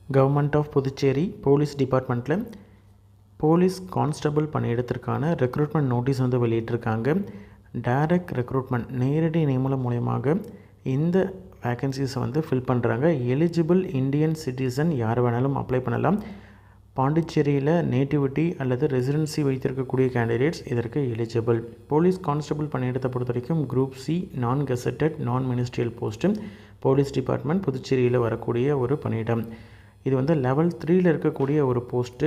Government of Puducherry police டிபார்ட்மெண்ட்டில் police constable பணியிடத்திற்கான recruitment notice வந்து வெளியிட்டிருக்காங்க. டைரக்ட் ரெக்ரூட்மெண்ட் நேரடி நியமனம் மூலமாக இந்த வேக்கன்சிஸை வந்து ஃபில் பண்ணுறாங்க. எலிஜிபிள் இந்தியன் சிட்டிசன் யார் வேணாலும் அப்ளை பண்ணலாம். பாண்டிச்சேரியில் நேட்டிவிட்டி அல்லது ரெசிடென்சி வைத்திருக்கக்கூடிய கேண்டிடேட்ஸ் இதற்கு எலிஜிபிள். போலீஸ் கான்ஸ்டபிள் பணியிடத்தை பொறுத்த வரைக்கும் குரூப் சி நான் கெசட்டட் நான் மினிஸ்ட்ரியல் போஸ்ட்டு போலீஸ் டிபார்ட்மெண்ட் புதுச்சேரியில் வரக்கூடிய ஒரு பணியிடம். இது வந்து லெவல் 3ல் இருக்கக்கூடிய ஒரு போஸ்ட்டு,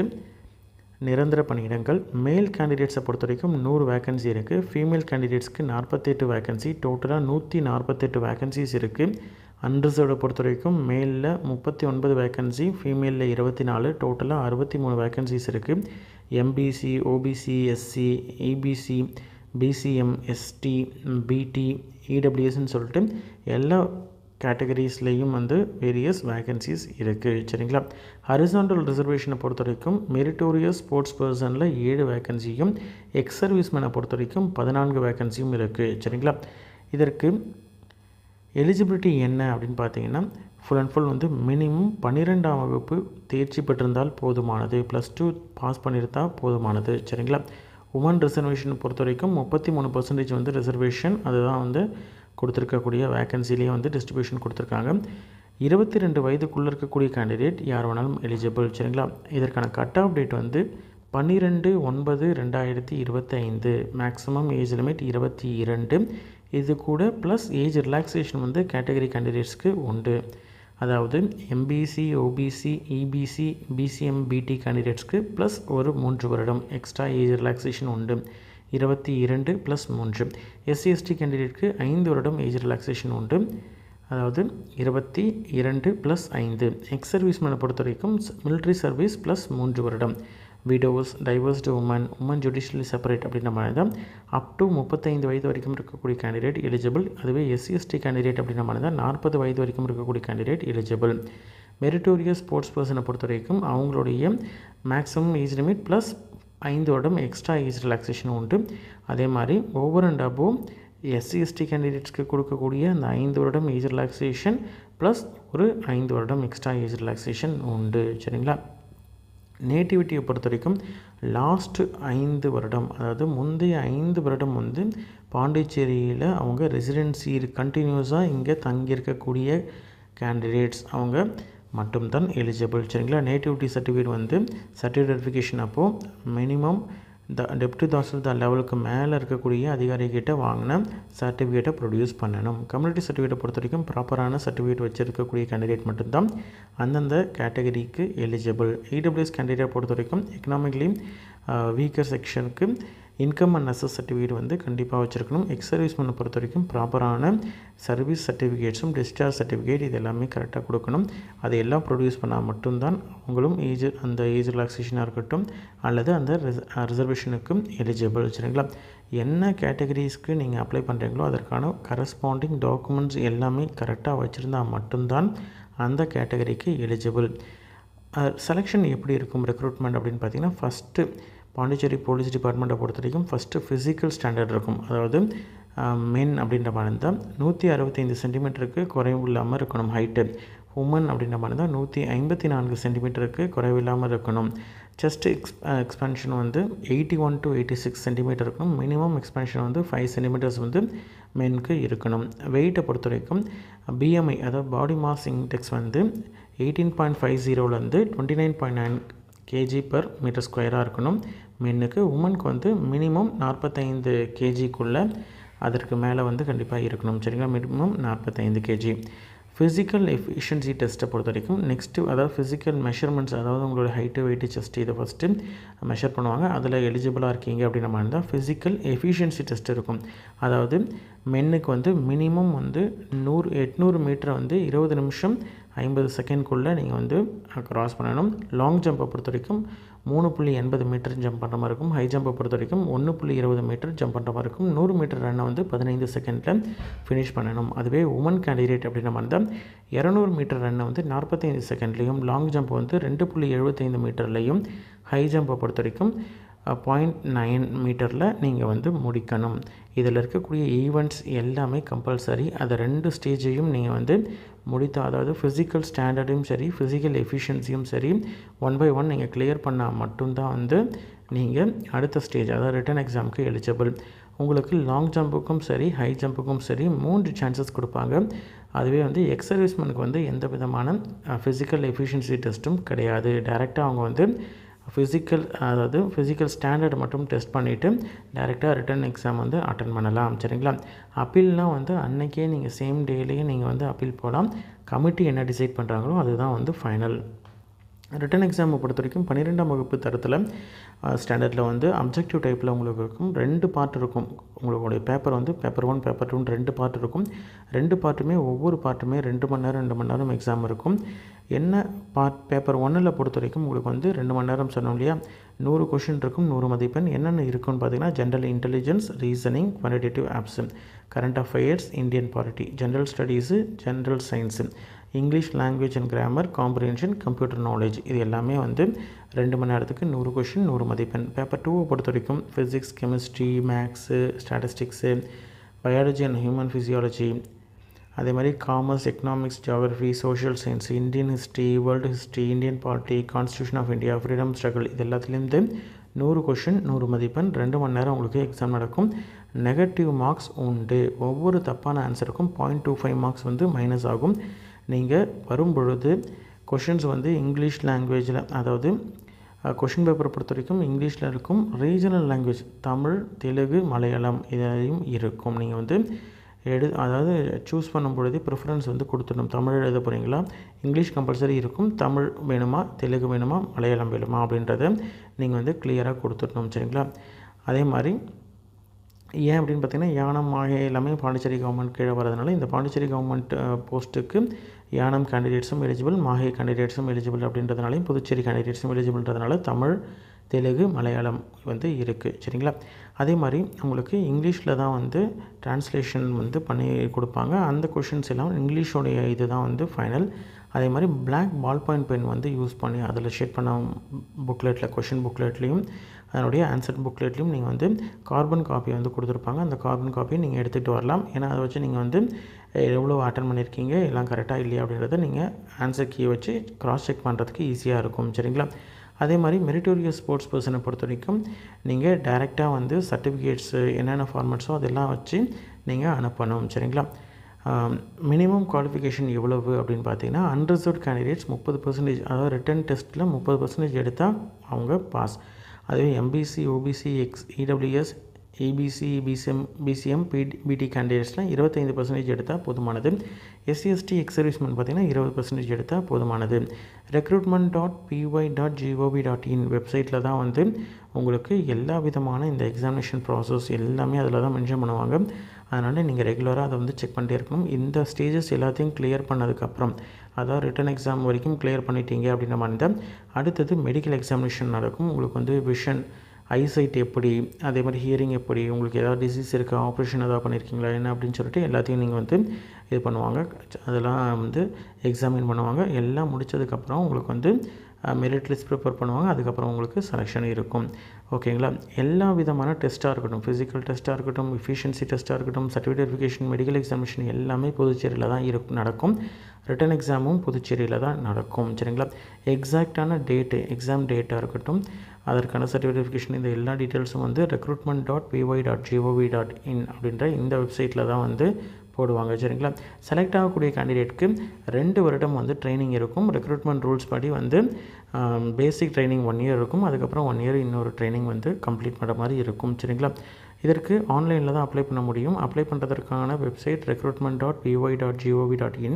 நிரந்தர பணியிடங்கள். மேல் கேண்டிடேட்ஸை பொறுத்த வரைக்கும் 100 வேக்கன்சி இருக்குது. ஃபீமேல் கேண்டிடேட்ஸ்க்கு 48 வேக்கன்சி. டோட்டலாக 148 வேக்கன்சிஸ் இருக்குது. அன்ரிசர்வ்டை பொறுத்த வரைக்கும் மேலில் 39 வேக்கன்சி, ஃபீமேலில் 24, டோட்டலாக 63 வேக்கன்சிஸ் இருக்குது. MBC, OBC, SC, EBC, BCM, ST, BT, இடபிள்யூஎஸ்ன்னு சொல்லிட்டு எல்லா கேட்டகரிஸ்லேயும் வந்து வேரியஸ் வேக்கன்சிஸ் இருக்குது. சரிங்களா. ஹரிசாண்டல் ரிசர்வேஷனை பொறுத்த வரைக்கும் மெரிட்டோரியஸ் ஸ்போர்ட்ஸ் பர்சனில் 7 வேக்கன்சியும், எக்ஸ் சர்வீஸ்மேனை பொறுத்த வரைக்கும் 14 வேக்கன்சியும் இருக்குது. சரிங்களா. இதற்கு எலிஜிபிலிட்டி என்ன அப்படின்னு பார்த்தீங்கன்னா ஃபுல் அண்ட் ஃபுல் வந்து மினிமம் 12ஆம் வகுப்பு தேர்ச்சி பெற்றிருந்தால் போதுமானது, +2 பாஸ் பண்ணியிருந்தால் போதுமானது. சரிங்களா. உமன் ரிசர்வேஷனை பொறுத்த வரைக்கும் 33% வந்து ரிசர்வேஷன், அதுதான் வந்து கொடுத்துருக்கக்கூடிய வேக்கன்சிலேயே வந்து டிஸ்ட்ரிபியூஷன் கொடுத்துருக்காங்க. 22 வயதுக்குள்ளே இருக்கக்கூடிய கேண்டிடேட் யார் வேணாலும் எலிஜிபிள். சரிங்களா. இதற்கான கட் ஆஃப் டேட் வந்து 12/9/2025. Maximum age limit 22. இது கூட ப்ளஸ் ஏஜ் ரிலாக்ஸேஷன் வந்து கேட்டகரி கேண்டிடேட்ஸ்க்கு உண்டு. அதாவது எம்பிசி, ஓபிசி, இபிசி, பிசிஎம், பிடி கேண்டிடேட்ஸ்க்கு ப்ளஸ் ஒரு 3 வருடம் எக்ஸ்ட்ரா ஏஜ் ரிலாக்ஸேஷன் உண்டு. 22 + 3. எஸ்சி எஸ்டி கேண்டிடேட்க்கு 5 வருடம் ஏஜ் ரிலாக்ஸேஷன் உண்டு. அதாவது 22 + 5. எக்ஸ் சர்வீஸ்மேனை பொறுத்த வரைக்கும் மிலிட்ரி சர்வீஸ் ப்ளஸ் 3 வருடம். Widows, divorced women judicially separate அப்படின்ற மாதிரி தான் அப் டு 35 வயது வரைக்கும் இருக்கக்கூடிய கேண்டிடேட் எலிஜிபிள். அதுவே எஸ்சி எஸ்டி கேண்டிடேட் அப்படின்ற மாதிரி தான் 40 வயது வரைக்கும் இருக்கக்கூடிய கேண்டிடேட் எலிஜிபிள். மெரிட்டோரியஸ் ஸ்போர்ட்ஸ் பர்சனை பொறுத்த வரைக்கும் அவங்களுடைய மேக்ஸிமம் ஏஜ் லிமிட் ப்ளஸ் 5 வருடம் எக்ஸ்ட்ரா ஏஜ் ரிலாக்ஸேஷன் உண்டு. அதே மாதிரி over and above SC ST கேண்டிடேட்ஸ்க்கு கொடுக்கக்கூடிய அந்த 5 வருடம் ஏஜ் ரிலாக்ஸேஷன் ப்ளஸ் ஒரு 5 வருடம் எக்ஸ்ட்ரா ஏஜ் ரிலாக்ஸேஷன் உண்டு. சரிங்களா. நேட்டிவிட்டியை பொறுத்த வரைக்கும் லாஸ்ட்டு 5 வருடம், அதாவது முந்தைய 5 வருடம் வந்து பாண்டிச்சேரியில் அவங்க ரெசிடென்சி கண்டினியூஸாக இங்கே தங்கியிருக்கக்கூடிய கேண்டிடேட்ஸ் அவங்க மட்டும்தான் எலிஜிபிள். சரிங்களா. நேட்டிவிட்டி சர்டிஃபிகேட் வந்து சர்டிஃபிகேட் வெரிஃபிகேஷன் அப்போது மினிமம் டெப்டி தாசில்தார் லெவலுக்கு மேலே இருக்கக்கூடிய அதிகாரிகிட்ட வாங்கின சர்டிஃபிகேட்டை ப்ரொடியூஸ் பண்ணணும். கம்யூனிட்டி சர்டிஃபிகேட்டை பொறுத்த வரைக்கும் ப்ராப்பரான சர்டிஃபிகேட் வச்சுருக்கக்கூடிய கேண்டிடேட் மட்டும்தான் அந்தந்த கேட்டகரிக்கு எலிஜிபிள். இடபிள்யூஎஸ் கேண்டிடேட் பொறுத்த வரைக்கும் எக்கனாமிக்லி வீக்கர் செக்ஷனுக்கு இன்கம் அண்ட் அசஸ் சர்டிஃபிகேட் வந்து கண்டிப்பாக வச்சுருக்கணும். எக்ஸ் சர்வீஸ்மேனை பொறுத்த வரைக்கும் ப்ராப்பரான சர்வீஸ் சர்டிஃபிகேட்ஸும் டிஸ்சார்ஜ் சர்டிஃபிகேட் இது எல்லாமே கரெக்டாக கொடுக்கணும். அதை எல்லாம் ப்ரொடியூஸ் பண்ணால் மட்டும்தான் அவங்களும் அந்த ஏஜ் ரிலாக்ஸேஷனாக இருக்கட்டும் அல்லது அந்த ரிசர்வேஷனுக்கும் எலிஜிபிள். சரிங்களா. என்ன கேட்டகரிஸ்க்கு நீங்கள் அப்ளை பண்ணுறீங்களோ அதற்கான கரஸ்பாண்டிங் டாக்குமெண்ட்ஸ் எல்லாமே கரெக்டாக வச்சுருந்தால் மட்டும்தான் அந்த கேட்டகரிக்கு எலிஜிபிள். செலெக்ஷன் எப்படி இருக்கும் ரெக்ரூட்மெண்ட் அப்படின்னு பார்த்தீங்கன்னா, ஃபஸ்ட்டு பாண்டிச்சேரி போலீஸ் டிபார்ட்மெண்ட்டை பொறுத்த வரைக்கும் ஃபஸ்ட்டு ஃபிசிக்கல் ஸ்டாண்டர்ட் இருக்கும். அதாவது மென் அப்படின்ற மாதிரி இருந்தால் 165 சென்டிமீட்டருக்கு குறைவு இல்லாமல் இருக்கணும் ஹைட்டு. உமன் அப்படின்ற மாதிரி தான் 154 சென்டிமீட்டருக்கு குறைவு இல்லாமல் இருக்கணும். செஸ்ட் எக்ஸ்பென்ஷன் வந்து 81 to 86 சென்டிமீட்டர் இருக்கணும். மினிமம் எக்ஸ்பென்ஷன் வந்து 5 சென்டிமீட்டர்ஸ் வந்து மென்க்கு இருக்கணும். வெயிட்டை பொறுத்த வரைக்கும் பிஎம்ஐ அதாவது பாடி மாஸ் இன்டெக்ஸ் வந்து 18.50லேருந்து 29.9 kg/m² இருக்கணும் மென்னுக்கு. உமனுக்கு வந்து மினிமம் 45 kgக்குள்ளே அதற்கு மேலே வந்து கண்டிப்பாக இருக்கணும். சரிங்களா. Minimum 45 kg. ஃபிசிக்கல் எஃபிஷியன்சி டெஸ்ட்டை பொறுத்த வரைக்கும் நெக்ஸ்ட்டு அதாவது ஃபிசிக்கல் மெஷர்மெண்ட்ஸ், அதாவது உங்களோட ஹைட்டு, வெயிட்டு, செஸ்ட் இதை ஃபஸ்ட்டு மெஷர் பண்ணுவாங்க. அதில் எலிஜிபிளாக இருக்கீங்க அப்படின்ற மாதிரி தான் ஃபிசிக்கல் எஃபிஷியன்சி டெஸ்ட் இருக்கும். அதாவது மென்னுக்கு வந்து மினிமம் வந்து 800 மீட்டரை வந்து 20 நிமிஷம் 50 செகண்ட்குள்ளே நீங்கள் வந்து க்ராஸ் பண்ணணும். லாங் ஜம்பை பொறுத்த வரைக்கும் 3.80 மீட்டர் ஜம்ப் பண்ணுற மாதிரி இருக்கும். ஹை ஜம்பை பொறுத்த வரைக்கும் 1.20 மீட்டர் ஜம்ப் பண்ணுற மாதிரி இருக்கும். 100 மீட்டர் ரன்னை வந்து 15 செகண்டில் ஃபினிஷ் பண்ணணும். அதுவே உமன் கேண்டிடேட் அப்படின்ற மாதிரி தான் 200 மீட்டர் ரன்னை வந்து 45 செகண்ட்லேயும், லாங் ஜம்ப் வந்து 2.75 மீட்டர்லேயும், ஹை ஜம்பை பொறுத்த வரைக்கும் 0.9 மீட்டரில் நீங்கள் வந்து முடிக்கணும். இதில் இருக்கக்கூடிய ஈவெண்ட்ஸ் எல்லாமே கம்பல்சரி. அதை 2 ஸ்டேஜையும் நீங்கள் வந்து அதாவது ஃபிசிக்கல் ஸ்டாண்டர்டும் சரி, ஃபிசிக்கல் எஃபிஷியன்சியும் சரி 1 by 1 நீங்கள் கிளியர் பண்ணால் மட்டும்தான் வந்து நீங்கள் அடுத்த ஸ்டேஜ் அதாவது ரிட்டன் எக்ஸாமுக்கு எலிஜிபிள். உங்களுக்கு லாங் ஜம்புக்கும் சரி, ஹை ஜம்புக்கும் சரி 3 சான்சஸ் கொடுப்பாங்க. அதுவே வந்து எக்ஸ் சர்வீஸ்மேனுக்கு வந்து எந்த விதமான ஃபிசிக்கல் எஃபிஷியன்சி டெஸ்ட்டும் கிடையாது. டைரெக்டாக அவங்க வந்து ஃபிசிக்கல் ஸ்டாண்டர்ட் மட்டும் டெஸ்ட் பண்ணிவிட்டு டைரெக்டாக ரிட்டன் எக்ஸாம் வந்து அட்டன் பண்ணலாம். சரிங்களா? அப்பீல்னால் வந்து அன்றைக்கே நீங்கள் சேம் டேலேயே நீங்கள் வந்து அப்பீல் போகலாம். கமிட்டி என்ன டிசைட் பண்ணுறாங்களோ அதுதான் வந்து ஃபைனல். ரிட்டன் எக்ஸாமை பொறுத்த வரைக்கும் 12ஆம் வகுப்பு தரத்தில் ஸ்டாண்டர்டில் வந்து அப்ஜெக்டிவ் டைப்பில் உங்களுக்கு இருக்கும் 2 பார்ட் இருக்கும். உங்களுடைய பேப்பர் வந்து பேப்பர் 1 பேப்பர் 2 2 பார்ட் இருக்கும். 2 பார்ட்டுமே ஒவ்வொரு பார்ட்டுமே 2 மணி நேரம் 2 மணி நேரம் எக்ஸாம் இருக்கும். என்ன பார்ட் பேப்பர் 1ல் பொறுத்த வரைக்கும் உங்களுக்கு வந்து 2 மணி நேரம் சொன்னோம் இல்லையா, 100 கொஷின் இருக்கும், 100 மதிப்பெண். என்னென்ன இருக்குன்னு பார்த்தீங்கன்னா general intelligence, reasoning, quantitative apps, current affairs, Indian polity, general studies, general science, English language and grammar, comprehension, computer knowledge. இது எல்லாமே வந்து 2 மணி நேரத்துக்கு 100 கொஷின் 100 மதிப்பெண். பேப்பர் 2 பொறுத்த வரைக்கும் physics, chemistry, maths, statistics, biology and human physiology, அதே மாதிரி commerce, economics, geography, social science, Indian history, world history, Indian polity, constitution of India, freedom struggle, இது எல்லாத்துலேருந்து 100 கொஷின் 100 மதிப்பெண். 2 மணி நேரம் உங்களுக்கு எக்ஸாம் நடக்கும். நெகட்டிவ் மார்க்ஸ் உண்டு. ஒவ்வொரு தப்பான ஆன்சருக்கும் 0.25 மார்க்ஸ் வந்து மைனஸ் ஆகும். நீங்கள் வரும்பொழுது கொஷின்ஸ் வந்து இங்கிலீஷ் லாங்குவேஜில், அதாவது கொஷின் பேப்பரை பொறுத்த வரைக்கும் இங்கிலீஷில் இருக்கும். ரீஜனல் லாங்குவேஜ் தமிழ், தெலுங்கு, மலையாளம் இதையும் இருக்கும். நீங்கள் வந்து அதாவது சூஸ் பண்ணும் பொழுதே ப்ரிஃபரன்ஸ் வந்து கொடுத்துடணும். தமிழ் எழுத போகிறீங்களா, இங்கிலீஷ் கம்பல்சரி இருக்கும், தமிழ் வேணுமா, தெலுங்கு வேணுமா, மலையாளம் வேணுமா அப்படின்றத நீங்கள் வந்து கிளியராக கொடுத்துடணும். சரிங்களா? அதே மாதிரி ஏன் அப்படின்னு பார்த்தீங்கன்னா யானம், மாஹே எல்லாமே பாண்டிச்சேரி கவர்மெண்ட் கீழே வரதுனால இந்த பாண்டிச்சேரி கவர்மெண்ட் போஸ்ட்டுக்கு யானம் கேண்டிடேட்ஸும் எலிஜிபிள், மாஹே கேண்டிடேட்ஸும் எலிஜிபிள் அப்படின்றதுனாலையும் புதுச்சேரி கேண்டிடேட்ஸும் எலிஜிபிள்ன்றதுனால தமிழ், தெலுங்கு, மலையாளம் வந்து இருக்குது. சரிங்களா? அதே மாதிரி உங்களுக்கு இங்கிலீஷில் தான் வந்து டிரான்ஸ்லேஷன் வந்து பண்ணி கொடுப்பாங்க. அந்த கொஷின்ஸ் எல்லாம் இங்கிலீஷோடைய இது தான் வந்து ஃபைனல். அதே மாதிரி பிளாக் பால் பாயிண்ட் பென் வந்து யூஸ் பண்ணி அதில் ஷேட் பண்ண புக்லெட்டில், கொஷின் புக்லெட்லேயும் அதனுடைய ஆன்சர் புக்லெட்லேயும் நீங்கள் வந்து கார்பன் காப்பி வந்து கொடுத்துருப்பாங்க. அந்த கார்பன் காப்பியை நீங்கள் எடுத்துகிட்டு வரலாம். ஏன்னா அதை வச்சு நீங்கள் வந்து எவ்வளோ அட்டன் பண்ணியிருக்கீங்க, எல்லாம் கரெக்டாக இல்லையா அப்படின்றத நீங்கள் ஆன்சர் கீயை வச்சு க்ராஸ் செக் பண்ணுறதுக்கு ஈஸியாக இருக்கும். சரிங்களா? அதே மாதிரி மெரிட்டோரியஸ் ஸ்போர்ட்ஸ் பர்சனை பொறுத்த வரைக்கும் நீங்கள் டைரெக்டாக வந்து சர்டிஃபிகேட்ஸு என்னென்ன ஃபார்மேட்ஸோ அதெல்லாம் வச்சு நீங்கள் அனுப்பணும். சரிங்களா? மினிமம் குவாலிஃபிகேஷன் எவ்வளவு அப்படின்னு பார்த்தீங்கன்னா அன்ரிசர்வ்ட் கேண்டிடேட்ஸ் 30%, அதாவது ரிட்டன் டெஸ்ட்டில் 30% எடுத்தால் அவங்க பாஸ். அதுவே MBC, OBC, EWS, EBC, BCM, BT கேண்டிடேட்ஸ்லாம் 25% எடுத்தால் போதுமானது. எஸ்சிஎஸ்டி, எக்ஸ் சர்வீஸ்மேன் பார்த்திங்கன்னா 20% எடுத்தால் போதுமானது. recruitment.py.gov.in வெப்சைட்டில் தான் வந்து உங்களுக்கு எல்லா விதமான இந்த எக்ஸாமினேஷன் ப்ராசஸ் எல்லாமே அதில் தான் மென்ஷன் பண்ணுவாங்க. அதனால் நீங்கள் ரெகுலராக அதை வந்து செக் பண்ணிட்டே இருக்கணும். இந்த ஸ்டேஜஸ் எல்லாத்தையும் கிளியர் பண்ணதுக்கப்புறம், அதாவது ரிட்டன் எக்ஸாம் வரைக்கும் கிளியர் பண்ணிட்டீங்க அப்படின்ற மாதிரி தான் அடுத்தது மெடிக்கல் எக்ஸாமினேஷன் நடக்கும். உங்களுக்கு வந்து விஷன், ஐசைட் எப்படி, அதே மாதிரி ஹியரிங் எப்படி, உங்களுக்கு ஏதாவது டிசீஸ் இருக்கா, ஆப்ரேஷன் ஏதாவது பண்ணியிருக்கீங்களா என்ன அப்படின்னு சொல்லிட்டு எல்லாத்தையும் நீங்கள் வந்து இது பண்ணுவாங்க. அதெல்லாம் வந்து எக்ஸாமின் பண்ணுவாங்க. எல்லாம் முடித்ததுக்கப்புறம் உங்களுக்கு வந்து மெரிட் லிஸ்ட் ப்ரிப்பேர் பண்ணுவாங்க. அதுக்கப்புறம் உங்களுக்கு செலெக்ஷன் இருக்கும். ஓகேங்களா? எல்லா விதமான டெஸ்ட்டாக இருக்கட்டும், ஃபிசிக்கல் டெஸ்ட்டாக இருக்கட்டும், எஃபிஷியன்சி டெஸ்ட்டாக இருக்கட்டும், சர்டிஃபிகேட் வெரிஃபிகேஷன், மெடிக்கல் எக்ஸாமினேஷன் எல்லாமே புதுச்சேரியில் தான் நடக்கும். ரிட்டன் எக்ஸாமும் புதுச்சேரியில் தான் நடக்கும். சரிங்களா? எக்ஸாக்டான டேட்டு, எக்ஸாம் டேட்டாக இருக்கட்டும், அதற்கான சர்டிஃபிகேட் வெரிஃபிகேஷன், இந்த எல்லா டீட்டெயில்ஸும் வந்து recruitment.py.gov.in அப்படின்ற இந்த வெப்சைட்டில் தான் வந்து போடுவாங்க. சரிங்களா? செலக்ட் ஆகக்கூடிய கேண்டிடேட்க்கு 2 வருடம் வந்து ட்ரைனிங் இருக்கும். ரெக்ரூட்மெண்ட் ரூல்ஸ் படி வந்து பேசிக் ட்ரைனிங் 1 இயர் இருக்கும். அதுக்கப்புறம் 1 இயர் இன்னொரு ட்ரைனிங் வந்து கம்ப்ளீட் பண்ணுற மாதிரி இருக்கும். சரிங்களா? இதற்கு ஆன்லைனில் தான் அப்ளை பண்ண முடியும். அப்ளை பண்ணுறதற்கான வெப்சைட் recruitment.py.gov.in.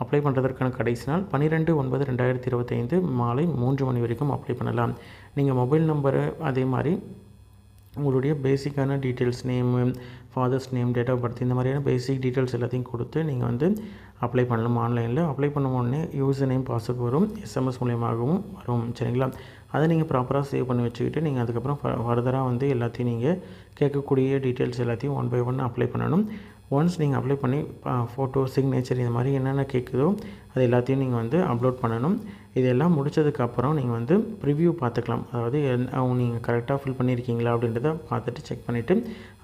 அப்ளை பண்ணுறதற்கான கடைசி நாள் 12/9/2025 மாலை 3 மணி வரைக்கும் அப்ளை பண்ணலாம். நீங்கள் மொபைல் நம்பரு, அதே மாதிரி உங்களுடைய பேசிக்கான details, name, father's name, date of birth, இந்த மாதிரியான பேசிக் டீட்டெயில்ஸ் எல்லாத்தையும் கொடுத்து நீங்கள் வந்து அப்ளை பண்ணலாம். ஆன்லைனில் அப்ளை பண்ண உடனே யூசர் நேம், பாஸ்வேர்ட் வரும், எஸ்எம்எஸ் மூலியமாகவும் வரும். சரிங்களா? அதை நீங்கள் ப்ராப்பராக சேவ் பண்ணி வச்சுக்கிட்டு நீங்கள் அதுக்கப்புறம் ஃபர்தராக வந்து எல்லாத்தையும் நீங்கள் கேட்கக்கூடிய டீட்டெயில்ஸ் எல்லாத்தையும் 1 by 1 அப்ளை பண்ணணும். ஒன்ஸ் நீங்கள் அப்ளை பண்ணி ஃபோட்டோ சிக்னேச்சர் இந்த மாதிரி என்னென்ன கேட்குதோ அது எல்லாத்தையும் நீங்கள் வந்து அப்லோட் பண்ணணும். இதெல்லாம் முடித்ததுக்கப்புறம் நீங்கள் வந்து ப்ரிவ்யூ பார்த்துக்கலாம். அதாவது நீங்கள் கரெக்டாக ஃபில் பண்ணியிருக்கீங்களா அப்படின்றத பார்த்துட்டு செக் பண்ணிவிட்டு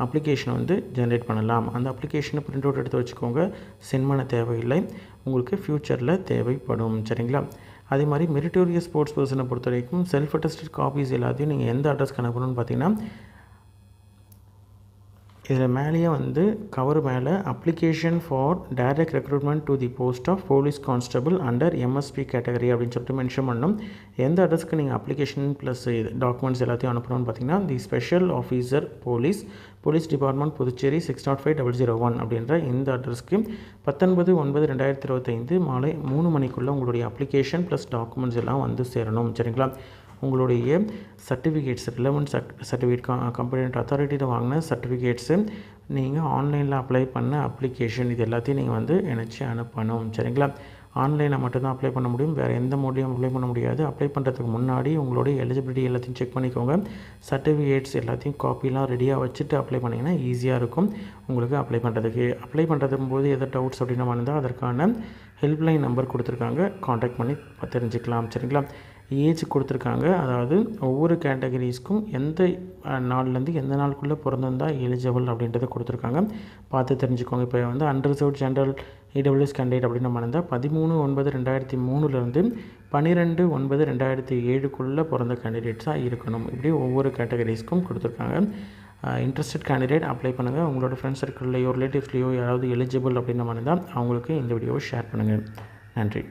அப்ளிகேஷனை வந்து ஜென்ரேட் பண்ணலாம். அந்த அப்ளிகேஷனை பிரிண்ட் அவுட் எடுத்து வச்சுக்கோங்க. சென்ட் பண்ண தேவையில்லை, உங்களுக்கு ஃப்யூச்சரில் தேவைப்படும். சரிங்களா? அதே மாதிரி மெரிட்டோரியஸ் ஸ்போர்ட்ஸ் பர்சனை பொறுத்த வரைக்கும் செல்ஃப் அட்டஸ்டட் காப்பீஸ் எல்லாத்தையும் நீங்கள் எந்த அட்ரஸ்க்கு அனுப்பணும்னு பார்த்தீங்கன்னா, இதில் மேலேயே வந்து கவர் மேலே application for direct recruitment to the post of police constable under MSP category அப்படின்னு சொல்லிட்டு மென்ஷன் பண்ணணும். எந்த அட்ரஸ்க்கு நீங்கள் அப்ளிகேஷன் ப்ளஸ் டாக்குமெண்ட்ஸ் எல்லாத்தையும் அனுப்பணும்னு பார்த்தீங்கன்னா, the special officer police department Puducherry 605001 அப்படின்ற இந்த அட்ரஸ்க்கு 19/9/2025 மாலை 3 மணிக்குள்ளே உங்களுடைய அப்ளிகேஷன் ப்ளஸ் டாக்குமெண்ட்ஸ் எல்லாம் வந்து சேரணும். சரிங்களா? உங்களுடைய சர்டிஃபிகேட்ஸ் ரிலவெண்ட் சர்டிஃபிகேட் கம்பெனி அத்தாரிட்டியில் வாங்கின சர்டிஃபிகேட்ஸு நீங்கள் ஆன்லைனில் அப்ளை பண்ண அப்ளிகேஷன் இது எல்லாத்தையும் நீங்கள் வந்து இணைச்சி அனுப்பணும். சரிங்களா? ஆன்லைனில் மட்டும்தான் அப்ளை பண்ண முடியும், வேறு எந்த மோட்லையும் அப்ளை பண்ண முடியாது. அப்ளை பண்ணுறதுக்கு முன்னாடி உங்களுடைய எலிஜிபிலிட்டி எல்லாத்தையும் செக் பண்ணிக்கோங்க. சர்டிஃபிகேட்ஸ் எல்லாத்தையும் காப்பிலாம் ரெடியாக வச்சுட்டு அப்ளை பண்ணிங்கன்னா ஈஸியாக இருக்கும் உங்களுக்கு அப்ளை பண்ணுறதுக்கு. அப்ளை பண்ணுறதுக்கு போது எதாவது டவுட்ஸ் அப்படின்னு வந்தால் அதற்கான ஹெல்ப்லைன் நம்பர் கொடுத்துருக்காங்க, காண்டாக்ட் பண்ணி தெரிஞ்சுக்கலாம். சரிங்களா? ஏஜ் கொடுத்துருக்காங்க, அதாவது ஒவ்வொரு கேட்டகரிஸ்க்கும் எந்த நாள்லேருந்து எந்த நாளுக்குள்ளே பிறந்திருந்தால் எலிஜிபிள் அப்படின்றத கொடுத்துருக்காங்க, பார்த்து தெரிஞ்சுக்கோங்க. இப்போ வந்து அன்ரிசர்வ்ட் ஜென்ரல் இடபிள்யூஎஸ் கேண்டிடேட் அப்படின்னு நம்ம இருந்தால் 13/9/2003 12/9/2007 பிறந்த கேண்டிடேட்ஸாக இருக்கணும். இப்படி ஒவ்வொரு கேட்டகரிஸ்க்கும் கொடுத்துருக்காங்க. இன்ட்ரெஸ்டட் கேண்டிடேட் அப்ளை பண்ணுங்கள். உங்களோட ஃப்ரெண்ட்ஸ் சர்க்கிள்லையோ ரிலேட்டிவ்ஸ்லையோ யாராவது எலிஜிபிள் அப்படின்னு நம்ம இருந்தால் அவங்களுக்கு இந்த வீடியோவை ஷேர் பண்ணுங்கள். நன்றி.